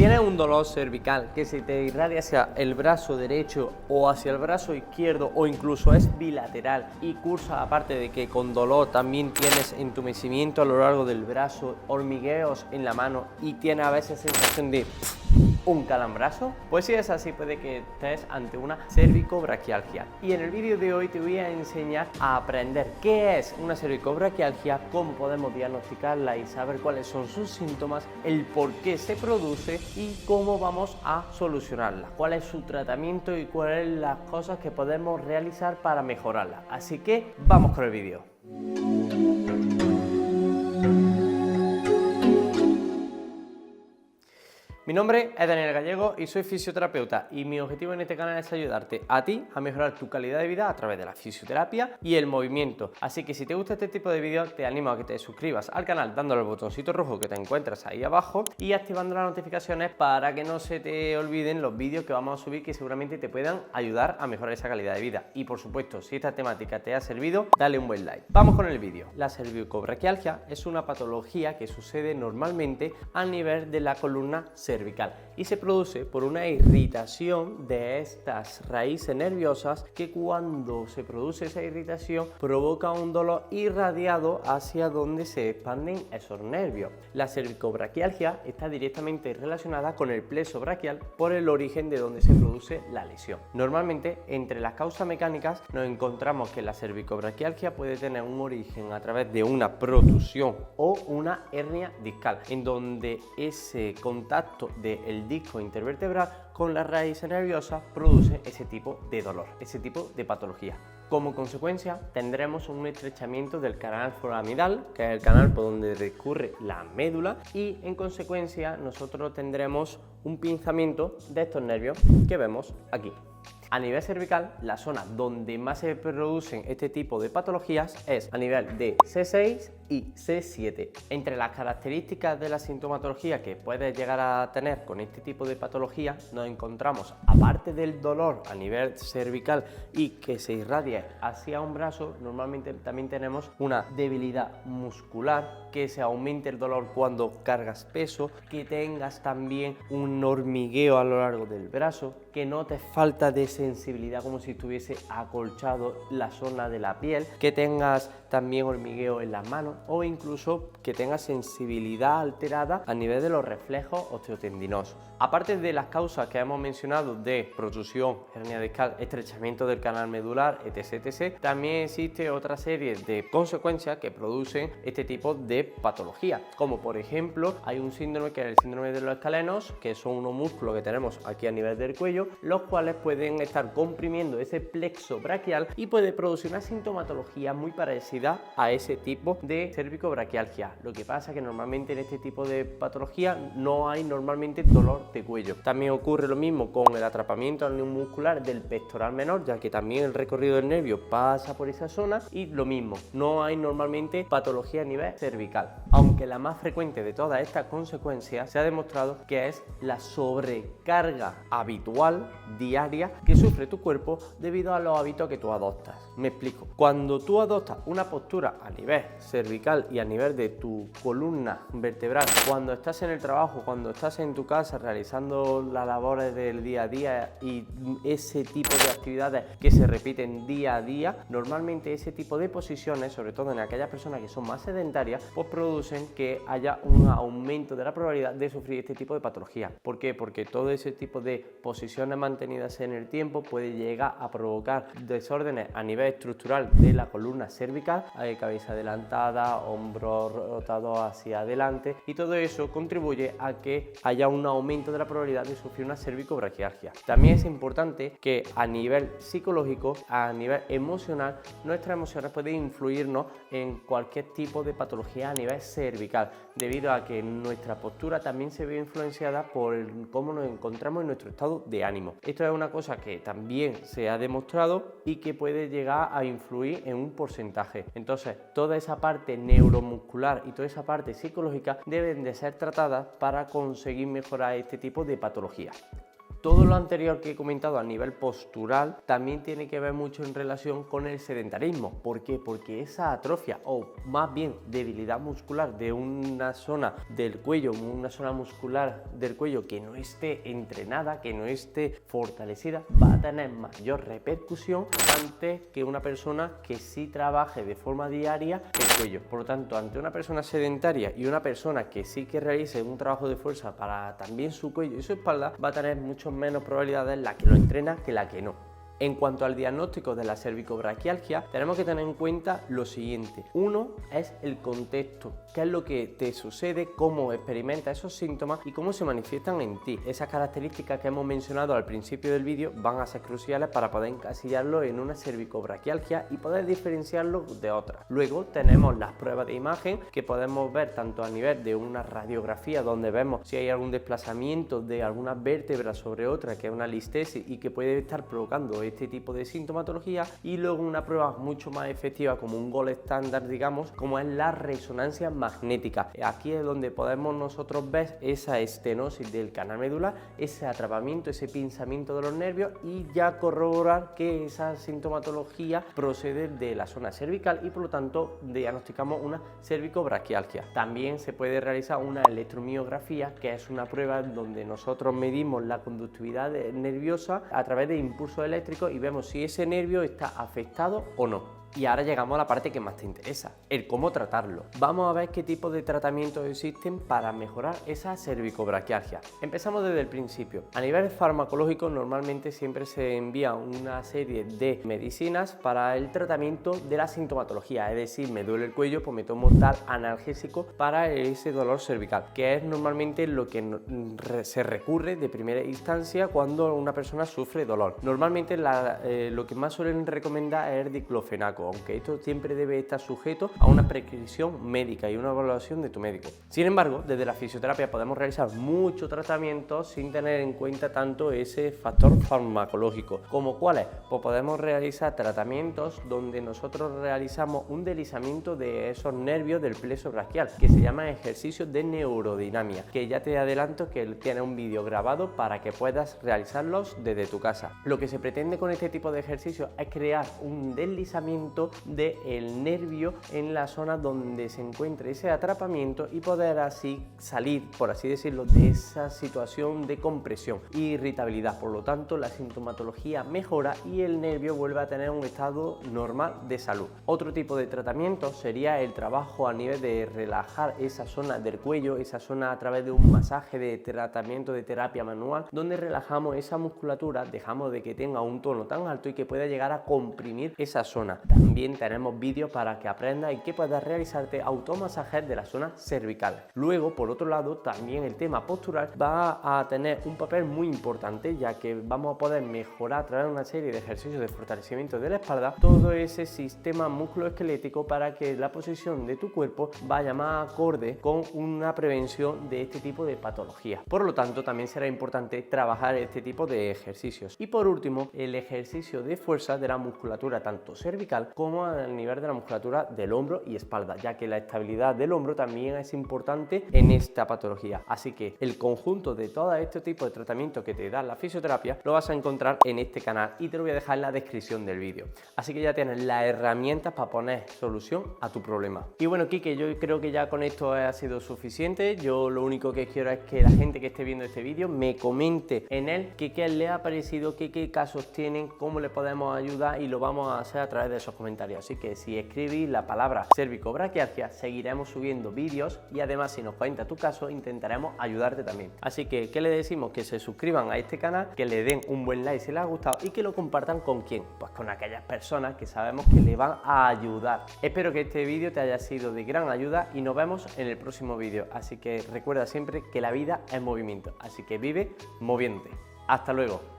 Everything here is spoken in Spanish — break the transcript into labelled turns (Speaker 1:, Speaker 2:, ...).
Speaker 1: tienes un dolor cervical que se te irradia hacia el brazo derecho o hacia el brazo izquierdo o incluso es bilateral y cursa, aparte de que con dolor también tienes entumecimiento a lo largo del brazo, hormigueos en la mano y tienes a veces sensación de un calambrazo, pues si es así puede que estés ante una cervicobraquialgia. Y en el vídeo de hoy te voy a enseñar a aprender qué es una cervicobraquialgia, cómo podemos diagnosticarla y saber cuáles son sus síntomas, el por qué se produce y cómo vamos a solucionarla, cuál es su tratamiento y cuáles son las cosas que podemos realizar para mejorarla. Así que vamos con el vídeo. Mi nombre es Daniel Gallego y soy fisioterapeuta y mi objetivo en este canal es ayudarte a ti a mejorar tu calidad de vida a través de la fisioterapia y el movimiento. Así que si te gusta este tipo de vídeos te animo a que te suscribas al canal dándole al botoncito rojo que te encuentras ahí abajo y activando las notificaciones para que no se te olviden los vídeos que vamos a subir que seguramente te puedan ayudar a mejorar esa calidad de vida. Y por supuesto, si esta temática te ha servido, dale un buen like. Vamos con el vídeo. La cervicobraquialgia es una patología que sucede normalmente a nivel de la columna cervical y se produce por una irritación de estas raíces nerviosas que cuando se produce esa irritación provoca un dolor irradiado hacia donde se expanden esos nervios. La cervicobraquialgia está directamente relacionada con el plexo braquial por el origen de donde se produce la lesión. Normalmente entre las causas mecánicas nos encontramos que la cervicobraquialgia puede tener un origen a través de una protrusión o una hernia discal, en donde ese contacto del disco intervertebral con la raíz nerviosa produce ese tipo de dolor, ese tipo de patología. Como consecuencia tendremos un estrechamiento del canal foraminal, que es el canal por donde discurre la médula, y en consecuencia nosotros tendremos un pinzamiento de estos nervios que vemos aquí. A nivel cervical, la zona donde más se producen este tipo de patologías es a nivel de C6 y C7. Entre las características de la sintomatología que puedes llegar a tener con este tipo de patología, nos encontramos, aparte del dolor a nivel cervical y que se irradia hacia un brazo, normalmente también tenemos una debilidad muscular, que se aumente el dolor cuando cargas peso, que tengas también un hormigueo a lo largo del brazo, que notes falta de sensibilidad como si estuviese acolchado la zona de la piel, que tengas también hormigueo en las manos o incluso que tengas sensibilidad alterada a nivel de los reflejos osteotendinosos. Aparte de las causas que hemos mencionado de protrusión, hernia discal, estrechamiento del canal medular, etc., también existe otra serie de consecuencias que producen este tipo de patología, como por ejemplo hay un síndrome que es el síndrome de los escalenos, que son unos músculos que tenemos aquí a nivel del cuello, los cuales pueden estar comprimiendo ese plexo braquial y puede producir una sintomatología muy parecida a ese tipo de cervicobraquialgia. Lo que pasa es que normalmente en este tipo de patología no hay normalmente dolor de cuello. También ocurre lo mismo con el atrapamiento muscular del pectoral menor, ya que también el recorrido del nervio pasa por esa zona, y lo mismo, no hay normalmente patología a nivel cervical. Aunque la más frecuente de todas estas consecuencias se ha demostrado que es la sobrecarga habitual diaria que sufre tu cuerpo debido a los hábitos que tú adoptas. Me explico. Cuando tú adoptas una postura a nivel cervical y a nivel de tu columna vertebral, cuando estás en el trabajo, cuando estás en tu casa realizando las labores del día a día y ese tipo de actividades que se repiten día a día, normalmente ese tipo de posiciones, sobre todo en aquellas personas que son más sedentarias, pues producen que haya un aumento de la probabilidad de sufrir este tipo de patología. ¿Por qué? Porque todo ese tipo de posiciones mantenidas en el tiempo puede llegar a provocar desórdenes a nivel estructural de la columna cervical, cabeza adelantada, hombros rotados hacia adelante, y todo eso contribuye a que haya un aumento de la probabilidad de sufrir una cervicobraquialgia. También es importante que a nivel psicológico, a nivel emocional, nuestras emociones pueden influirnos en cualquier tipo de patología a nivel cervical, debido a que nuestra postura también se ve influenciada por cómo nos encontramos en nuestro estado de ánimo. Esto es una cosa que también se ha demostrado y que puede llegar a influir en un porcentaje. Entonces, toda esa parte neuromuscular y toda esa parte psicológica deben de ser tratadas para conseguir mejorar este tipo de patologías. Todo lo anterior que he comentado a nivel postural también tiene que ver mucho en relación con el sedentarismo. ¿Por qué? Porque esa atrofia o más bien debilidad muscular de una zona del cuello, una zona muscular del cuello que no esté entrenada, que no esté fortalecida, va a tener mayor repercusión antes que una persona que sí trabaje de forma diaria el cuello. Por lo tanto, ante una persona sedentaria y una persona que sí que realice un trabajo de fuerza para también su cuello y su espalda, va a tener mucho menos probabilidades la que lo entrena que la que no. En cuanto al diagnóstico de la cervicobraquialgia, tenemos que tener en cuenta lo siguiente. Uno es el contexto, qué es lo que te sucede, cómo experimentas esos síntomas y cómo se manifiestan en ti. Esas características que hemos mencionado al principio del vídeo van a ser cruciales para poder encasillarlo en una cervicobraquialgia y poder diferenciarlo de otras. Luego tenemos las pruebas de imagen que podemos ver tanto a nivel de una radiografía donde vemos si hay algún desplazamiento de algunas vértebras sobre otras, que es una listesis y que puede estar provocando este tipo de sintomatología, y luego una prueba mucho más efectiva como un gold estándar, digamos, como es la resonancia magnética. Aquí es donde podemos nosotros ver esa estenosis del canal medular, ese atrapamiento, ese pinzamiento de los nervios y ya corroborar que esa sintomatología procede de la zona cervical y por lo tanto diagnosticamos una cervicobraquialgia. También se puede realizar una electromiografía, que es una prueba donde nosotros medimos la conductividad nerviosa a través de impulsos eléctricos y vemos si ese nervio está afectado o no. Y ahora llegamos a la parte que más te interesa, el cómo tratarlo. Vamos a ver qué tipo de tratamientos existen para mejorar esa cervicobraquialgia. Empezamos desde el principio. A nivel farmacológico, normalmente siempre se envía una serie de medicinas para el tratamiento de la sintomatología, es decir, me duele el cuello, pues me tomo tal analgésico para ese dolor cervical, que es normalmente lo que se recurre de primera instancia cuando una persona sufre dolor. Normalmente lo que más suelen recomendar es el diclofenaco, aunque esto siempre debe estar sujeto a una prescripción médica y una evaluación de tu médico. Sin embargo, desde la fisioterapia podemos realizar muchos tratamientos sin tener en cuenta tanto ese factor farmacológico. ¿Como cuáles? Pues podemos realizar tratamientos donde nosotros realizamos un deslizamiento de esos nervios del plexo braquial, que se llama ejercicios de neurodinamia, que ya te adelanto que tiene un vídeo grabado para que puedas realizarlos desde tu casa. Lo que se pretende con este tipo de ejercicios es crear un deslizamiento del nervio en la zona donde se encuentre ese atrapamiento y poder así salir, por así decirlo, de esa situación de compresión e irritabilidad. Por lo tanto, la sintomatología mejora y el nervio vuelve a tener un estado normal de salud. Otro tipo de tratamiento sería el trabajo a nivel de relajar esa zona del cuello, esa zona a través de un masaje de tratamiento de terapia manual, donde relajamos esa musculatura, dejamos de que tenga un tono tan alto y que pueda llegar a comprimir esa zona. También tenemos vídeos para que aprendas y que puedas realizarte automasajes de la zona cervical. Luego, por otro lado, también el tema postural va a tener un papel muy importante, ya que vamos a poder mejorar a través de una serie de ejercicios de fortalecimiento de la espalda todo ese sistema musculoesquelético para que la posición de tu cuerpo vaya más acorde con una prevención de este tipo de patologías. Por lo tanto, también será importante trabajar este tipo de ejercicios. Y por último, el ejercicio de fuerza de la musculatura tanto cervical como a nivel de la musculatura del hombro y espalda, ya que la estabilidad del hombro también es importante en esta patología. Así que el conjunto de todo este tipo de tratamientos que te da la fisioterapia lo vas a encontrar en este canal y te lo voy a dejar en la descripción del vídeo. Así que ya tienes las herramientas para poner solución a tu problema. Y bueno, Quique, yo creo que ya con esto ha sido suficiente. Yo lo único que quiero es que la gente que esté viendo este vídeo me comente en él qué le ha parecido, qué casos tienen, cómo le podemos ayudar, y lo vamos a hacer a través de esos comentarios. Así que si escribís la palabra cervicobraquialgia, seguiremos subiendo vídeos y además si nos cuentas tu caso intentaremos ayudarte también. Así que, ¿qué le decimos? Que se suscriban a este canal, que le den un buen like si les ha gustado y que lo compartan ¿con quién? Pues con aquellas personas que sabemos que le van a ayudar. Espero que este vídeo te haya sido de gran ayuda y nos vemos en el próximo vídeo. Así que recuerda siempre que la vida es movimiento, así que vive moviéndote. Hasta luego.